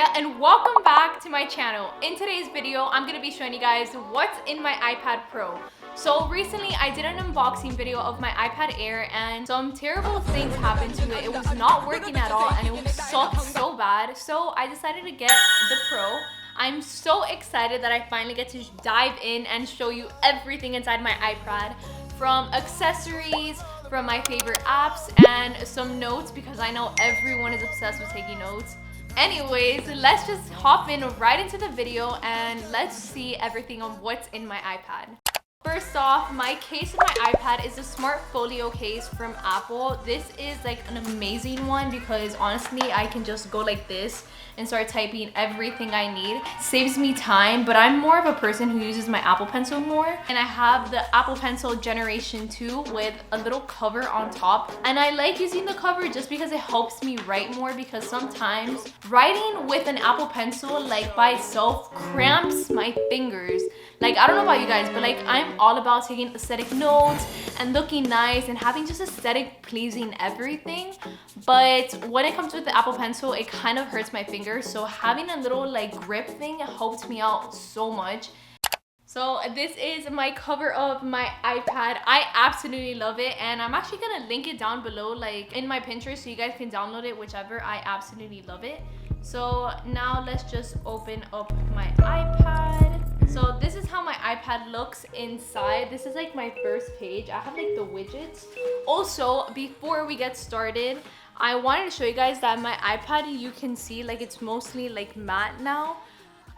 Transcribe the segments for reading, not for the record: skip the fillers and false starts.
Valeria and welcome back to my channel. In today's video, I'm going to be showing you guys what's in my iPad Pro. So recently I did an unboxing video of my iPad Air and some terrible things happened to it. It was not working at all and it sucked so bad. So I decided to get the Pro. I'm so excited that I finally get to dive in and show you everything inside my iPad, from accessories, from my favorite apps, and some notes because I know everyone is obsessed with taking notes. Anyways, let's just hop in right into the video and let's see everything on what's in my iPad. First off, my case of my iPad is a Smart Folio case from Apple. This is like an amazing one because honestly, I can just go like this and start typing everything I need. Saves me time, but I'm more of a person who uses my Apple Pencil more. And I have the Apple Pencil Generation 2 with a little cover on top. And I like using the cover just because it helps me write more, because sometimes writing with an Apple Pencil like by itself cramps my fingers. Like, I don't know about you guys, but like I'm all about taking aesthetic notes and looking nice and having just aesthetic pleasing everything. But when it comes with the Apple Pencil, it kind of hurts my fingers. So having a little like grip thing helped me out so much. So this is my cover of my iPad. I absolutely love it, and I'm actually gonna link it down below like in my Pinterest so you guys can download it, whichever. I absolutely love it. So now let's just open up my iPad. So this is how my iPad looks inside. This is like my first page. I have like the widgets. Also, before we get started, I wanted to show you guys that my iPad, you can see like it's mostly like matte now.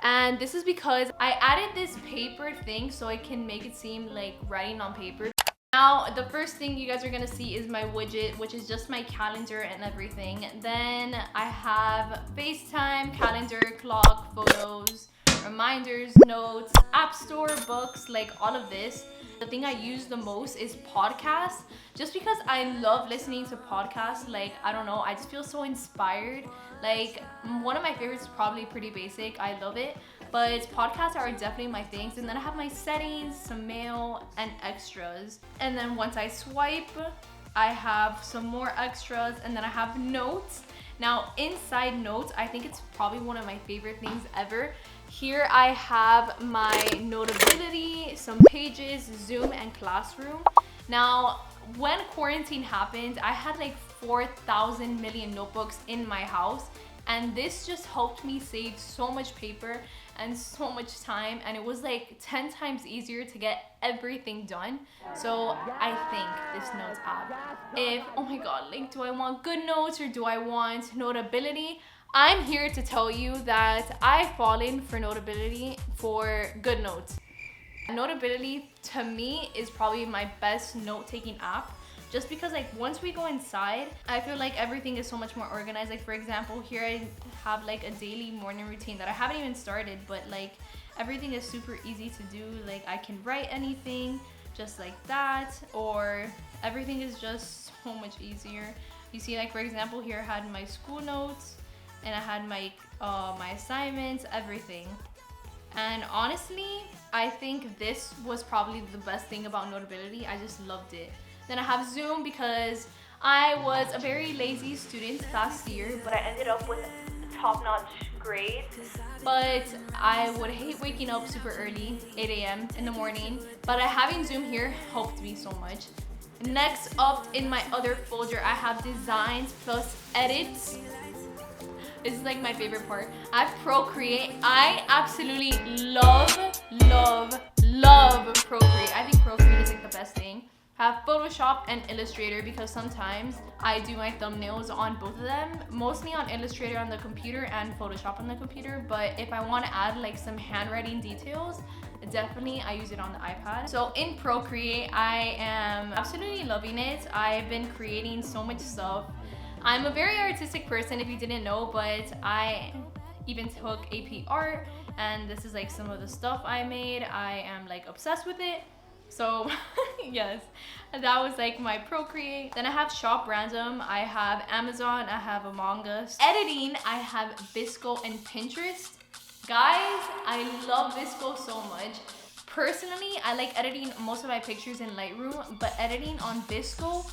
And this is because I added this paper thing so I can make it seem like writing on paper. Now, the first thing you guys are gonna see is my widget, which is just my calendar and everything. Then I have FaceTime, calendar, clock, photos, reminders, notes, app store, books, like all of this. The thing I use the most is podcasts, just because I love listening to podcasts. Like, I don't know, I just feel so inspired. Like, one of my favorites is probably Pretty Basic. I love it, but podcasts are definitely my things. And then I have my settings, some mail, and extras. And then once I swipe, I have some more extras, and then I have notes. Now, inside notes, I think it's probably one of my favorite things ever. Here I have my Notability, some pages, Zoom, and Classroom. Now, when quarantine happened, I had like 4,000 million notebooks in my house, and this just helped me save so much paper and so much time, and it was like 10 times easier to get everything done. So I think this notes app, if, oh my god, like, do I want GoodNotes or do I want Notability? I'm here to tell you that I've fallen for Notability for GoodNotes. Notability to me is probably my best note-taking app, just because like once we go inside, I feel like everything is so much more organized. Like, for example, here I have like a daily morning routine that I haven't even started, but like everything is super easy to do. Like, I can write anything just like that, or everything is just so much easier. You see, like, for example, here I had my school notes, and I had my assignments, everything. And honestly, I think this was probably the best thing about Notability. I just loved it. Then I have Zoom because I was a very lazy student last year, but I ended up with top-notch grades. But I would hate waking up super early, 8 a.m. in the morning. But having Zoom here helped me so much. Next up in my other folder, I have designs plus edits. This is like my favorite part. I have Procreate. I absolutely love Procreate. I think Procreate is like the best thing. I have Photoshop and Illustrator because sometimes I do my thumbnails on both of them. Mostly on Illustrator on the computer and Photoshop on the computer. But if I want to add like some handwriting details, definitely I use it on the iPad. So in Procreate, I am absolutely loving it. I've been creating so much stuff. I'm a very artistic person, if you didn't know, but I even took AP art, and this is like some of the stuff I made. I am like obsessed with it. So yes, that was like my Procreate. Then I have Shop Random, I have Amazon, I have Among Us. Editing, I have VSCO and Pinterest. Guys, I love VSCO so much. Personally, I like editing most of my pictures in Lightroom, but editing on VSCO,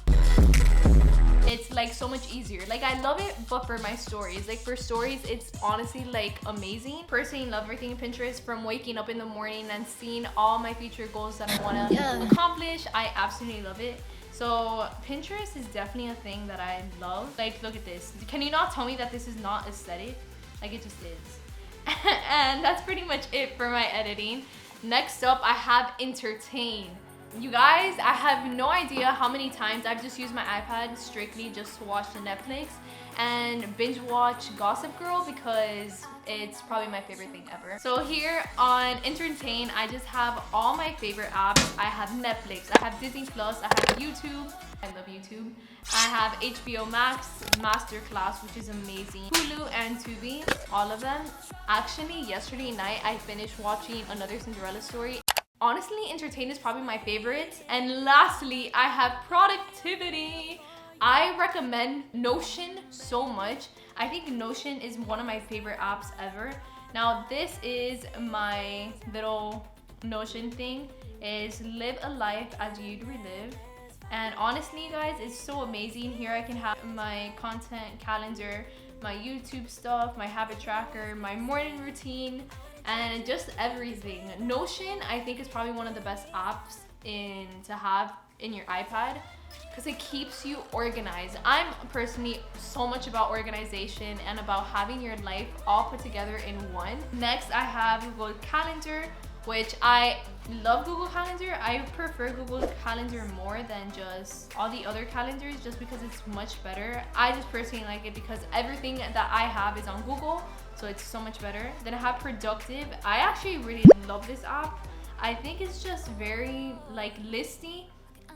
It's like so much easier. Like I love it, but for my stories, like for stories, it's honestly like amazing. Personally love everything in Pinterest, from waking up in the morning and seeing all my future goals that I want to accomplish. I absolutely love it. So Pinterest is definitely a thing that I love. Like, look at this. Can you not tell me that this is not aesthetic? Like, it just is. And that's pretty much it for my editing. Next up, I have entertain. You guys, I have no idea how many times I've just used my iPad strictly just to watch the Netflix and binge watch Gossip Girl, because it's probably my favorite thing ever. So here on entertain, I just have all my favorite apps. I have Netflix, I have Disney Plus, I have YouTube. I love YouTube. I have HBO Max, Masterclass, which is amazing, Hulu and Tubi, all of them. Actually, yesterday night, I finished watching Another Cinderella Story. Honestly, entertain is probably my favorite. And lastly, I have productivity. I recommend Notion so much. I think Notion is one of my favorite apps ever. Now, this is my little Notion thing, is live a life as you'd relive. And honestly, guys, it's so amazing. Here I can have my content calendar, my YouTube stuff, my habit tracker, my morning routine, and just everything. Notion, I think, is probably one of the best apps to have in your iPad, because it keeps you organized. I'm personally so much about organization and about having your life all put together in one. Next, I have Google Calendar, which I love Google Calendar. I prefer Google Calendar more than just all the other calendars, just because it's much better. I just personally like it because everything that I have is on Google, so it's so much better. Then I have Productive. I actually really love this app. I think it's just very like listy.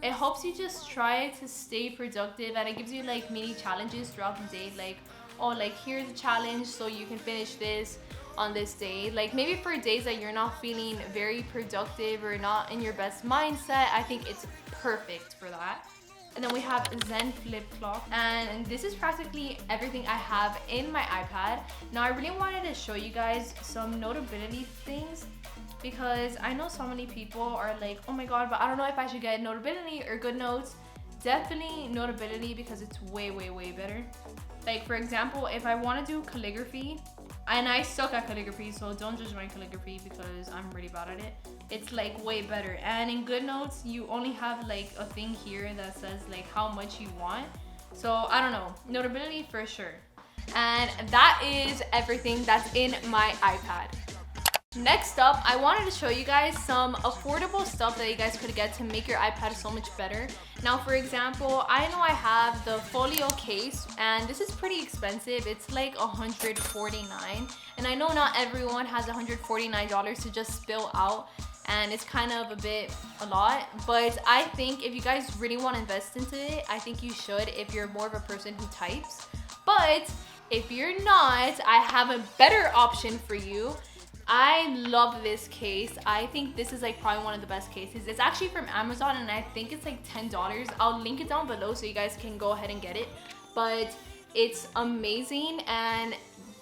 It helps you just try to stay productive, and it gives you like mini challenges throughout the day, like, oh, like here's a challenge so you can finish this on this day. Like maybe for days that you're not feeling very productive or not in your best mindset, I think it's perfect for that. And then we have Zen Flip Clock, and this is practically everything I have in my iPad. Now I really wanted to show you guys some Notability things, because I know so many people are like, oh my god, but I don't know if I should get Notability or GoodNotes. Definitely Notability, because it's way better. Like for example, if I want to do calligraphy, and I suck at calligraphy, so don't judge my calligraphy because I'm really bad at it. It's like way better. And in GoodNotes, you only have like a thing here that says like how much you want. So I don't know, Notability for sure. And that is everything that's in my iPad. Next up, I wanted to show you guys some affordable stuff that you guys could get to make your iPad so much better. Now, for example, I know I have the folio case, and this is pretty expensive. It's like $149, and I know not everyone has $149 to just spill out, and it's kind of a lot, but I think if you guys really want to invest into it, I think you should if you're more of a person who types. But if you're not, I have a better option for you. I love this case. I think this is like probably one of the best cases. It's actually from Amazon, and I think it's like $10. I'll link it down below so you guys can go ahead and get it. But it's amazing, and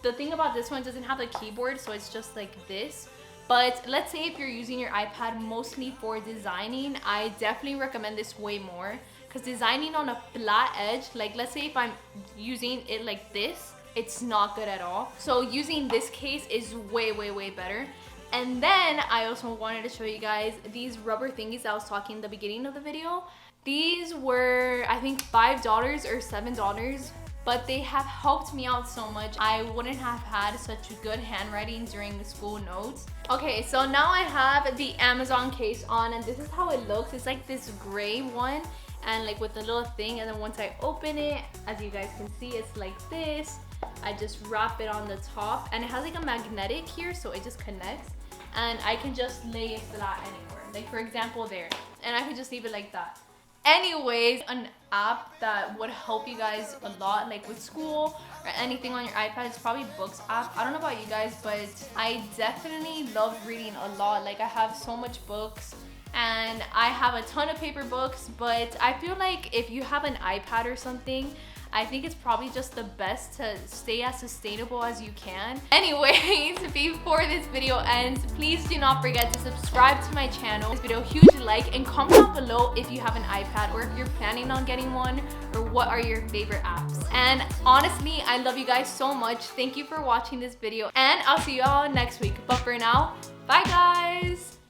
the thing about this one, doesn't have a keyboard, so it's just like this. But let's say if you're using your iPad mostly for designing, I definitely recommend this way more, because designing on a flat edge, like let's say if I'm using it like this, it's not good at all. So using this case is way better. And then I also wanted to show you guys these rubber thingies that I was talking in the beginning of the video. These were, I think, $5 or $7, but they have helped me out so much. I wouldn't have had such good handwriting during the school notes. Okay, so now I have the Amazon case on, and this is how it looks. It's like this gray one, and like with the little thing, and then once I open it, as you guys can see, it's like this. I just wrap it on the top, and it has like a magnetic here, so it just connects, and I can just lay it flat anywhere, like for example there, and I could just leave it like that. Anyways, an app that would help you guys a lot, like with school or anything on your iPad, is probably Books app. I don't know about you guys, but I definitely love reading a lot. Like I have so much books, and I have a ton of paper books, but I feel like if you have an iPad or something, I think it's probably just the best to stay as sustainable as you can. Anyways, before this video ends, please do not forget to subscribe to my channel. This video, huge like, and comment down below if you have an iPad or if you're planning on getting one, or what are your favorite apps. And honestly, I love you guys so much. Thank you for watching this video, and I'll see you all next week. But for now, bye guys.